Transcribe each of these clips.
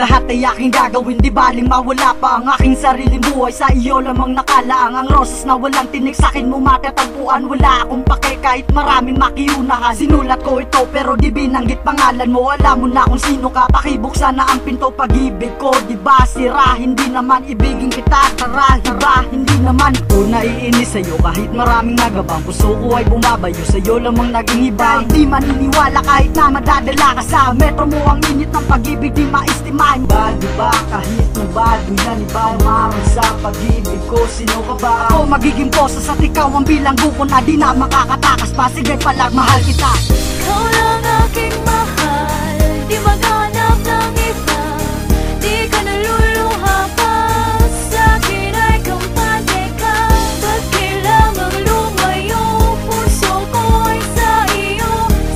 Lahat ay aking gagawin, di baling mawala pa ang aking sariling buhay. Sa iyo lamang nakalaang ang rosas na walang tinik. Sa'kin mo matatagpuan, wala akong pake kahit maraming makiunahan. Sinulat ko ito pero di binanggit pangalan mo. Alam mo na kung sino ka, pakibuksan na ang pinto. Pag-ibig ko di ba sira, hindi naman ibigin kita. Tara, hiba, hindi naman ko naiinis sa'yo. Kahit maraming nagabang, puso ko ay bumabayo. Sa'yo lamang naging iba. Di maniniwala kahit na madadala ka sa metro mo. Ang init ng pag-ibig di maistimahin. Bado ba kahit mabado yan, iba umarang sa pag-ibig ko. Sino ka ba? Ako magiging posa sa ikaw ang bilanggo ko na di na makakatakas pa. Sige palag, mahal kita. Ikaw lang aking mahal, di maghanap ng iba. Di ka naluluha pa, sa'kin ay kampante ka. Ba't kailangang lumayo? Puso ko ay sa iyo,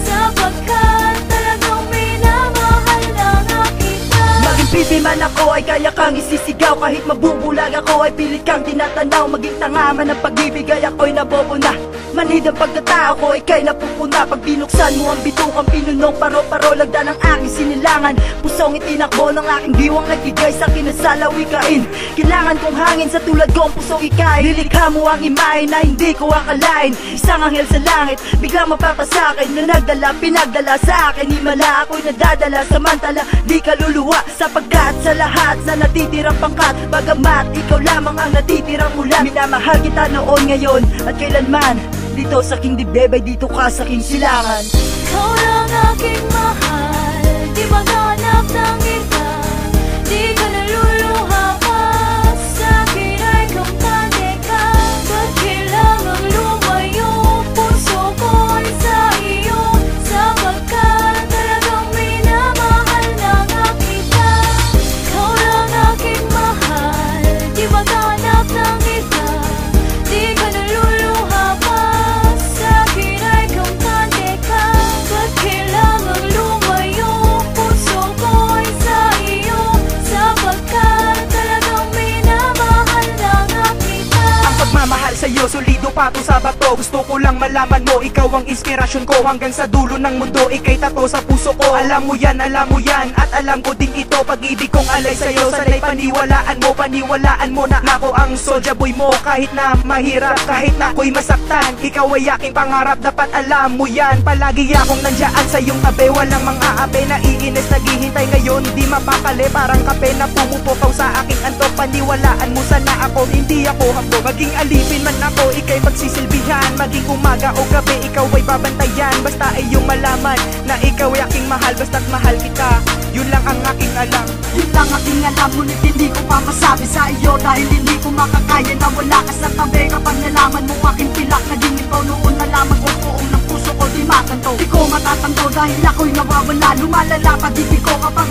sapagkat talagang minamahal lang kita. Maging pipi man ako ay kaya kang isisigaw. Kahit mabubulag ako ay pilit kang tinatanaw. Maging tanga man ang pag-ibig ay ako'y nabobona. Manhid ang pagkatao ko, ika'y napupuna. Pag binuksan mo ang bitukang pinunong paro-paro, lagda ng aking sinilangan. Pusong itinakbo ng aking diwang nagbigay sa kinasalaw ikain. Kailangan kong hangin sa tulad ko ang pusong ikay. Nilikha mo ang imahe na hindi ko akalain. Isang anghel sa langit, biglang mapapasakin na nagdala, pinagdala sa akin. Himala ako'y nadadala, samantala di kaluluwa. Sapagkat sa lahat na natitirang pangkat, bagamat ikaw lamang ang natitirang mula. Minamahal kita noon, ngayon at kailanman. Dito sa aking dibdib ay dito ka sa aking silangan. Ikaw lang aking mahal, di maghanap ng iba. Di ka naluluha pa, sa'kin ay kampante ka. Ba't kailangang lumayo? Puso ko ay sa iyo, sapagkat talagang minamahal lang kita. Ikaw lang aking mahal, di maghanap ng iba. Di ka naluluha pa, sa'kin ay kampante ka. Ba't kailangang lumayo? Puso ko ay sa iyo, sapagkat talagang minamahal lang kita. Ang pagmamahal sa'yo, solido pato sa bato. Gusto ko lang malaman mo, ikaw ang inspirasyon ko. Hanggang sa dulo ng mundo, ika'y tato sa puso ko. Alam mo yan, at alam ko din ito. Pag-ibig kong alay sa'yo, sana'y paniwalaan mo na ako ang soldier boy mo. Kahit na mahirap, kahit na ako'y masaktan, ikaw ay aking pangarap, dapat alam mo yan. Palagi akong nandyan sa iyong tabi, walang mga ape. Naiinis, naghihintay ngayon, di mapakali. Parang kape na pumupukaw sa aking antok. Paniwalaan mo sana ako, hindi ako hapdo. Maging alipin man ako, ika'y pagsisilbihan. Maging umaga o gabi, ikaw ay babantayan. Basta ay iyong malaman na ikaw ay aking mahal. Basta't mahal kita, yun lang ang aking alam. Yun lang aking alam, ngunit hindi ko pa masabi sa iyo. Dahil hindi ko makakaya na wala ka sa tabi. Kapag nalaman mo aking pilak, naging ikaw noon na lamang kung buong ng puso ko di matanto. Di ko matatanto dahil ako'y nawawala. Lumalala pag-ibig ko kapag